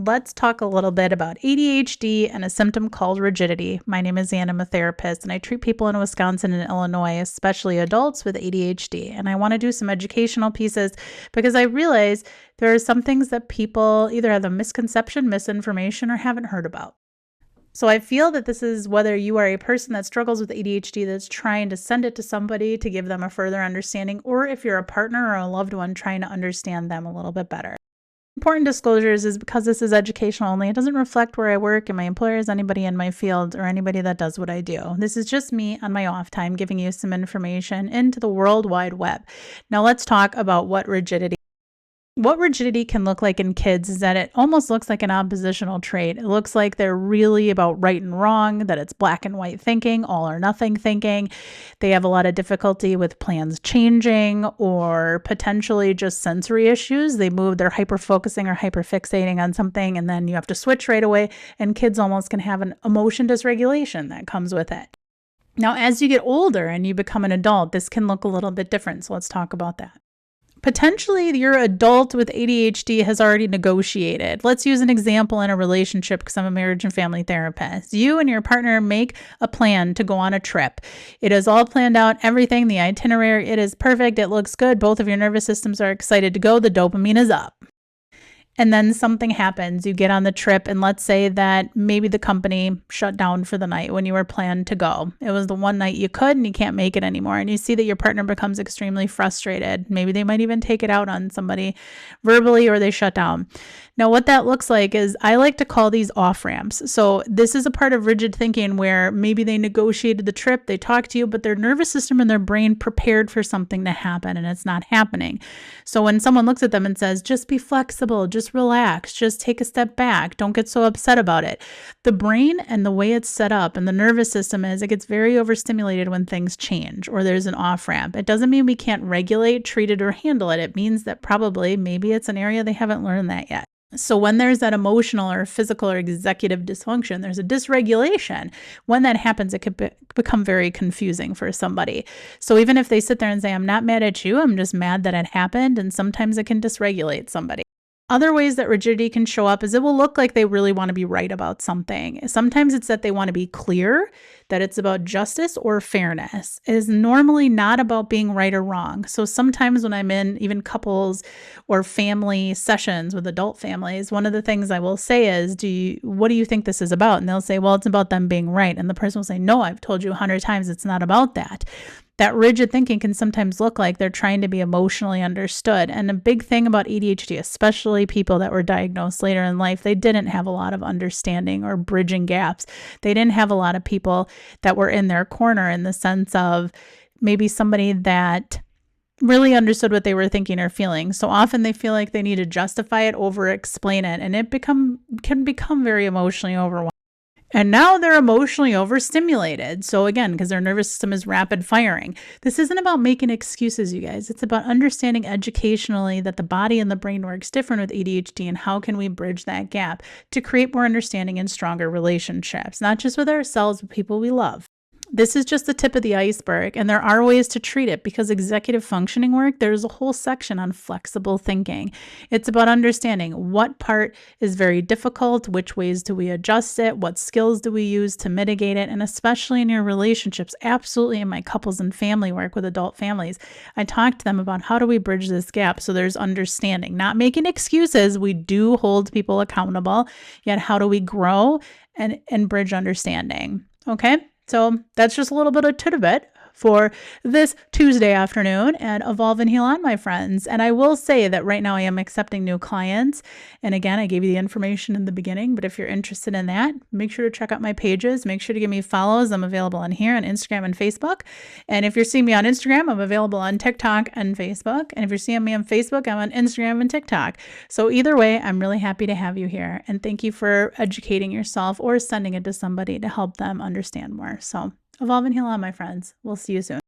let's talk a little bit about ADHD and a symptom called rigidity. My name is Ann. I'm a therapist, and I treat people in Wisconsin and Illinois, especially adults with ADHD. And I want to do some educational pieces because I realize there are some things that people either have a misconception, misinformation, or haven't heard about. So I feel that this is whether you are a person that struggles with ADHD that's trying to send it to somebody to give them a further understanding, or if you're a partner or a loved one trying to understand them a little bit better. Important disclosures is because this is educational only. It doesn't reflect where I work and my employer is anybody in my field or anybody that does what I do. This is just me on my off time giving you some information into the World Wide Web. Now let's talk about what rigidity can look like in kids is that it almost looks like an oppositional trait. It looks like they're really about right and wrong, that it's black and white thinking, all or nothing thinking. They have a lot of difficulty with plans changing or potentially just sensory issues. They're hyper-focusing or hyper-fixating on something, and then you have to switch right away, and kids almost can have an emotion dysregulation that comes with it. Now, as you get older and you become an adult, this can look a little bit different, so let's talk about that. Potentially, your adult with ADHD has already negotiated. Let's use an example in a relationship because I'm a marriage and family therapist. You and your partner make a plan to go on a trip. It is all planned out, everything, the itinerary, it is perfect, it looks good. Both of your nervous systems are excited to go. The dopamine is up. And then something happens. You get on the trip, and let's say that maybe the company shut down for the night when you were planned to go. It was the one night you could, and you can't make it anymore. And you see that your partner becomes extremely frustrated. Maybe they might even take it out on somebody verbally, or they shut down. Now, what that looks like is I like to call these off ramps. So this is a part of rigid thinking where maybe they negotiated the trip, they talked to you, but their nervous system and their brain prepared for something to happen, and it's not happening. So when someone looks at them and says, just be flexible, just relax, just take a step back, don't get so upset about it. The brain and the way it's set up and the nervous system is it gets very overstimulated when things change or there's an off ramp. It doesn't mean we can't regulate, treat it, or handle it. It means that maybe it's an area they haven't learned that yet. So when there's that emotional or physical or executive dysfunction, there's a dysregulation. When that happens, it could become very confusing for somebody. So even if they sit there and say, I'm not mad at you, I'm just mad that it happened, and sometimes it can dysregulate somebody. Other ways that rigidity can show up is it will look like they really want to be right about something. Sometimes it's that they want to be clear, that it's about justice or fairness. It is normally not about being right or wrong. So sometimes when I'm in even couples or family sessions with adult families, one of the things I will say is, what do you think this is about? And they'll say, well, it's about them being right. And the person will say, no, I've told you 100 times it's not about that. That rigid thinking can sometimes look like they're trying to be emotionally understood. And a big thing about ADHD, especially people that were diagnosed later in life, they didn't have a lot of understanding or bridging gaps. They didn't have a lot of people that were in their corner in the sense of maybe somebody that really understood what they were thinking or feeling. So often they feel like they need to justify it, over explain it, and it can become very emotionally overwhelming. And now they're emotionally overstimulated. So again, because their nervous system is rapid firing. This isn't about making excuses, you guys. It's about understanding educationally that the body and the brain works different with ADHD, and how can we bridge that gap to create more understanding and stronger relationships, not just with ourselves, but people we love. This is just the tip of the iceberg, and there are ways to treat it because executive functioning work, there's a whole section on flexible thinking. It's about understanding what part is very difficult, which ways do we adjust it, what skills do we use to mitigate it, and especially in your relationships, absolutely in my couples and family work with adult families, I talk to them about how do we bridge this gap so there's understanding, not making excuses. We do hold people accountable, yet how do we grow and bridge understanding? Okay? So that's just a little bit of tidbit for this Tuesday afternoon and Evolve and Heal On, my friends. And I will say that right now I am accepting new clients. And again, I gave you the information in the beginning, but if you're interested in that, make sure to check out my pages. Make sure to give me follows. I'm available on here on Instagram and Facebook. And if you're seeing me on Instagram, I'm available on TikTok and Facebook. And if you're seeing me on Facebook, I'm on Instagram and TikTok. So either way, I'm really happy to have you here. And thank you for educating yourself or sending it to somebody to help them understand more. So Evolve and Heal On, my friends. We'll see you soon.